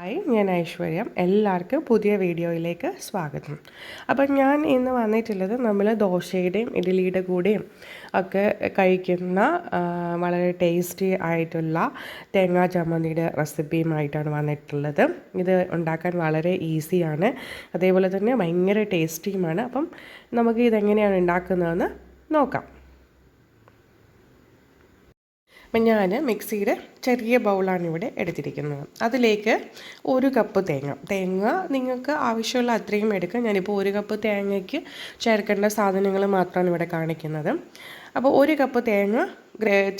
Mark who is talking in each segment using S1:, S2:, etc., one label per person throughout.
S1: Hi, ഞാൻ ഐശ്വര്യം. എല്ലാവർക്കും പുതിയ വീഡിയോയിലേക്ക് സ്വാഗതം. അപ്പം ഞാൻ ഇന്ന് വന്നിട്ടുള്ളത് നമ്മൾ ദോശയുടെയും ഇഡ്ഡലിയുടെ കൂടെയും ഒക്കെ കഴിക്കുന്ന വളരെ ടേസ്റ്റി ആയിട്ടുള്ള തേങ്ങാ ചമ്മന്തിയുടെ റെസിപ്പിയുമായിട്ടാണ് വന്നിട്ടുള്ളത്. ഇത് ഉണ്ടാക്കാൻ വളരെ ഈസിയാണ്, അതേപോലെ തന്നെ ഭയങ്കര ടേസ്റ്റിയുമാണ്. അപ്പം നമുക്ക് ഇതെങ്ങനെയാണ് ഉണ്ടാക്കുന്നതെന്ന് നോക്കാം. അപ്പം ഞാൻ മിക്സിയുടെ ചെറിയ ബൗളാണ് ഇവിടെ എടുത്തിരിക്കുന്നത്. അതിലേക്ക് 1 കപ്പ് തേങ്ങ നിങ്ങൾക്ക് ആവശ്യമുള്ള അത്രയും എടുക്കുക. ഞാനിപ്പോൾ 1 കപ്പ് തേങ്ങയ്ക്ക് ചേർക്കേണ്ട സാധനങ്ങൾ മാത്രമാണ് ഇവിടെ കാണിക്കുന്നത്. അപ്പോൾ 1 കപ്പ് തേങ്ങ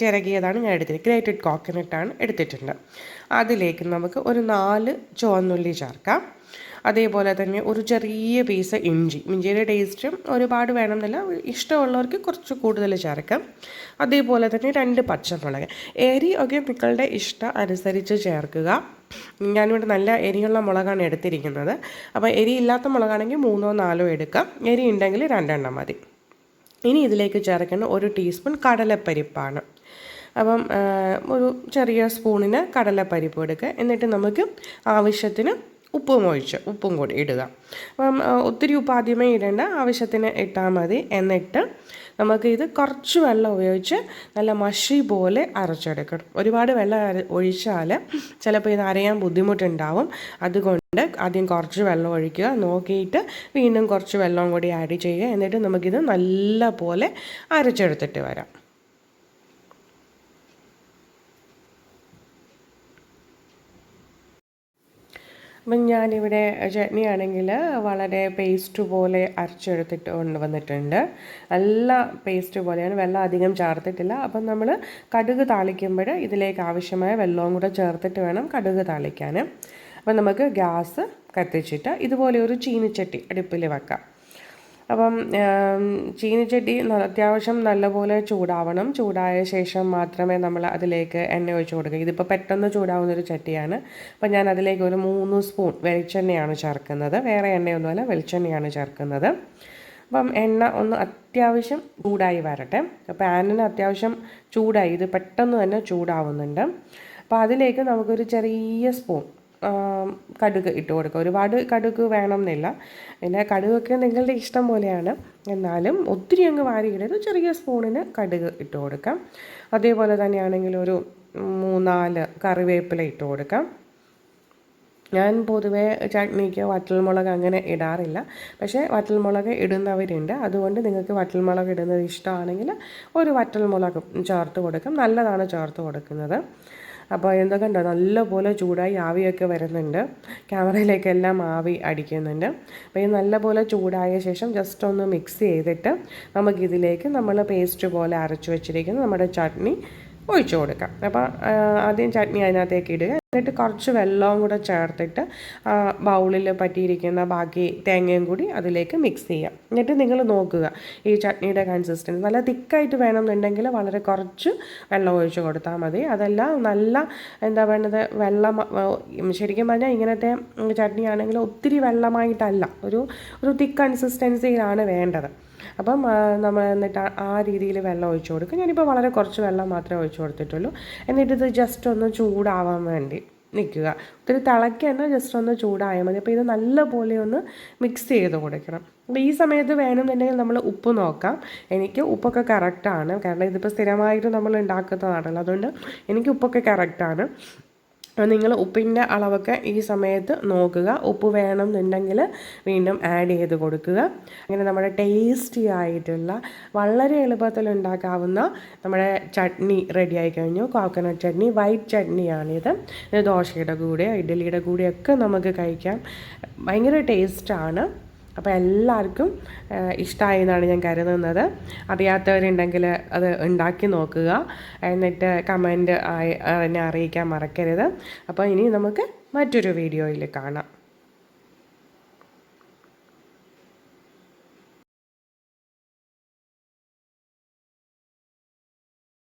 S1: ചിരകിയതാണ് ഞാൻ എടുത്തിരിക്കുന്നത്. ഗ്രേറ്റഡ് കോക്കനട്ടാണ് എടുത്തിട്ടുണ്ട്. അതിലേക്ക് നമുക്ക് ഒരു 4 ചുവന്നുള്ളി ചേർക്കാം. അതേപോലെ തന്നെ ഒരു ചെറിയ പീസ് ഇഞ്ചിയുടെ ടേസ്റ്റും ഒരുപാട് വേണമെന്നില്ല, ഇഷ്ടമുള്ളവർക്ക് കുറച്ച് കൂടുതൽ ചേർക്കാം. അതേപോലെ തന്നെ 2 പച്ചമുളക്. എരി ഒക്കെ നിങ്ങളുടെ ഇഷ്ടം അനുസരിച്ച് ചേർക്കുക. ഞാനിവിടെ നല്ല എരിയുള്ള മുളകാണ് എടുത്തിരിക്കുന്നത്. അപ്പോൾ എരി ഇല്ലാത്ത മുളകാണെങ്കിൽ 3ഓ 4ഓ എടുക്കാം. എരി ഉണ്ടെങ്കിൽ 2 എണ്ണം മതി. ഇനി ഇതിലേക്ക് ചേർക്കുന്ന 1 ടീസ്പൂൺ കടലപ്പരിപ്പാണ്. അപ്പം ഒരു ചെറിയ സ്പൂണിന് കടലപ്പരിപ്പ് എടുക്കുക. എന്നിട്ട് നമുക്ക് ആവശ്യത്തിന് ഉപ്പും കൂടി ഇടുക. അപ്പം ഒത്തിരി ഉപ്പ് ആദ്യമേ ഇടേണ്ട, ആവശ്യത്തിന് ഇട്ടാൽ മതി. എന്നിട്ട് നമുക്കിത് കുറച്ച് വെള്ളം ഉപയോഗിച്ച് നല്ല മഷി പോലെ അരച്ചെടുക്കണം. ഒരുപാട് വെള്ളം ഒഴിച്ചാൽ ചിലപ്പോൾ ഇത് അരയാൻ ബുദ്ധിമുട്ടുണ്ടാവും. അതുകൊണ്ട് ആദ്യം കുറച്ച് വെള്ളം ഒഴിക്കുക, നോക്കിയിട്ട് വീണ്ടും കുറച്ച് വെള്ളം കൂടി ആഡ് ചെയ്യുക. എന്നിട്ട് നമുക്കിത് നല്ല പോലെ അരച്ചെടുത്തിട്ട് വരാം. അപ്പം ഞാനിവിടെ ചട്നി ആണെങ്കിൽ വളരെ പേസ്റ്റ് പോലെ അരച്ചെടുത്തിട്ട് കൊണ്ടുവന്നിട്ടുണ്ട്. നല്ല പേസ്റ്റ് പോലെയാണ്, വെള്ളം അധികം ചേർത്തിട്ടില്ല. അപ്പം നമ്മൾ കടുക് താളിക്കുമ്പോൾ ഇതിലേക്ക് ആവശ്യമായ വെള്ളവും കൂടെ ചേർത്തിട്ട് വേണം കടുക് താളിക്കാൻ. അപ്പം നമുക്ക് ഗ്യാസ് കത്തിച്ചിട്ട് ഇതുപോലെ ഒരു ചീനിച്ചട്ടി അടുപ്പിൽ വെക്കാം. അപ്പം ചീനിച്ചട്ടി അത്യാവശ്യം നല്ലപോലെ ചൂടാവണം. ചൂടായ ശേഷം മാത്രമേ നമ്മൾ അതിലേക്ക് എണ്ണ ഒഴിച്ച് കൊടുക്കുക. ഇതിപ്പോൾ പെട്ടെന്ന് ചൂടാവുന്നൊരു ചട്ടിയാണ്. അപ്പം ഞാൻ അതിലേക്ക് ഒരു 3 സ്പൂൺ വെളിച്ചെണ്ണയാണ് ചേർക്കുന്നത്. വേറെ എണ്ണയൊന്നുമല്ല, വെളിച്ചെണ്ണയാണ് ചേർക്കുന്നത്. അപ്പം എണ്ണ ഒന്ന് അത്യാവശ്യം ചൂടായി വരട്ടെ. പാനിന് അത്യാവശ്യം ചൂടായി, ഇത് പെട്ടെന്ന് തന്നെ ചൂടാവുന്നുണ്ട്. അപ്പോൾ അതിലേക്ക് നമുക്കൊരു ചെറിയ സ്പൂൺ കടുക് ഇട്ട് കൊടുക്കുക. ഒരുപാട് കടുക് വേണമെന്നില്ല, പിന്നെ കടുകൊക്കെ നിങ്ങളുടെ ഇഷ്ടം പോലെയാണ്. എന്നാലും ഒത്തിരി അങ്ങ് വാരിയിടരുത്, ചെറിയ സ്പൂണിന് കടുക് ഇട്ട് കൊടുക്കാം. അതേപോലെ തന്നെയാണെങ്കിൽ ഒരു 3-4 കറിവേപ്പില ഇട്ട് കൊടുക്കാം. ഞാൻ പൊതുവേ ചട്നിക്ക് വറ്റൽമുളക് അങ്ങനെ ഇടാറില്ല, പക്ഷേ വറ്റൽമുളക് ഇടുന്നവരുണ്ട്. അതുകൊണ്ട് നിങ്ങൾക്ക് വറ്റൽമുളക് ഇടുന്നത് ഇഷ്ടമാണെങ്കിൽ ഒരു വറ്റൽമുളക് ചേർത്ത് കൊടുക്കാം. നല്ലതാണ് ചേർത്ത് കൊടുക്കുന്നത്. അപ്പോൾ എന്തൊക്കെ ഉണ്ടോ, നല്ലപോലെ ചൂടായി ആവിയൊക്കെ വരുന്നുണ്ട്. ക്യാമറയിലേക്കെല്ലാം ആവി അടിക്കുന്നുണ്ട്. അപ്പോൾ ഈ നല്ലപോലെ ചൂടായ ശേഷം ജസ്റ്റ് ഒന്ന് മിക്സ് ചെയ്തിട്ട് നമുക്കിതിലേക്ക് നമ്മൾ പേസ്റ്റ് പോലെ അരച്ച് വെച്ചിരിക്കുന്ന നമ്മുടെ ചട്നി ഒഴിച്ചു കൊടുക്കാം. അപ്പോൾ ആദ്യം ചട്നി അതിനകത്തേക്ക് ഇടുക. എന്നിട്ട് കുറച്ച് വെള്ളവും കൂടെ ചേർത്തിട്ട് ബൗളിൽ പറ്റിയിരിക്കുന്ന ബാക്കി തേങ്ങയും കൂടി അതിലേക്ക് മിക്സ് ചെയ്യാം. എന്നിട്ട് നിങ്ങൾ നോക്കുക ഈ ചട്നിയുടെ കൺസിസ്റ്റൻസി. നല്ല തിക്കായിട്ട് വേണമെന്നുണ്ടെങ്കിൽ വളരെ കുറച്ച് വെള്ളം ഒഴിച്ച് കൊടുത്താൽ മതി. അതല്ല നല്ല എന്താ പറയുന്നത്, വെള്ളം ശരിക്കും പറഞ്ഞാൽ ഇങ്ങനത്തെ ചട്നി ആണെങ്കിൽ ഒത്തിരി വെള്ളമായിട്ടല്ല, ഒരു തിക്ക് കൺസിസ്റ്റൻസിയിലാണ് വേണ്ടത്. അപ്പം നമ്മൾ എന്നിട്ട് ആ രീതിയിൽ വെള്ളം ഒഴിച്ച് കൊടുക്കും. ഞാനിപ്പോൾ വളരെ കുറച്ച് വെള്ളം മാത്രമേ ഒഴിച്ച് കൊടുത്തിട്ടുള്ളൂ. എന്നിട്ടിത് ജസ്റ്റ് ഒന്ന് ചൂടാവാൻ വേണ്ടി നിൽക്കുക. ഒത്തിരി തിളയ്ക്കേണ്ട, ജസ്റ്റ് ഒന്ന് ചൂടായാൽ മതി. അപ്പോൾ ഇത് നല്ലപോലെ ഒന്ന് മിക്സ് ചെയ്ത് കൊടുക്കണം. അപ്പോൾ ഈ സമയത്ത് വേണമെന്നുണ്ടെങ്കിൽ നമ്മൾ ഉപ്പ് നോക്കാം. എനിക്ക് ഉപ്പൊക്കെ കറക്റ്റാണ്, കാരണം ഇതിപ്പോൾ സ്ഥിരമായിട്ട് നമ്മൾ ഉണ്ടാക്കുന്നതാണല്ലോ, അതുകൊണ്ട് എനിക്ക് ഉപ്പൊക്കെ കറക്റ്റാണ്. നിങ്ങൾ ഉപ്പിൻ്റെ അളവൊക്കെ ഈ സമയത്ത് നോക്കുക. ഉപ്പ് വേണമെന്നുണ്ടെങ്കിൽ വീണ്ടും ആഡ് ചെയ്ത് കൊടുക്കുക. അങ്ങനെ നമ്മുടെ ടേസ്റ്റി ആയിട്ടുള്ള വളരെ എളുപ്പത്തിൽ ഉണ്ടാക്കാവുന്ന നമ്മുടെ ചട്നി റെഡി ആയി കഴിഞ്ഞു. കോക്കനട്ട് ചട്നി, വൈറ്റ് ചട്നിയാണിത്. ഇത് ദോശയുടെ കൂടെ ഇഡ്ഡലിയുടെ കൂടെയൊക്കെ നമുക്ക് കഴിക്കാം. ഭയങ്കര ടേസ്റ്റാണ്. അപ്പോൾ എല്ലാവർക്കും ഇഷ്ടമായി എന്നാണ് ഞാൻ കരുതുന്നത്. അറിയാത്തവരുണ്ടെങ്കിൽ അത് ഉണ്ടാക്കി നോക്കുക. എന്നിട്ട് കമൻറ്റ് എന്നെ അറിയിക്കാൻ മറക്കരുത്. അപ്പോൾ ഇനി നമുക്ക് മറ്റൊരു വീഡിയോയിൽ കാണാം.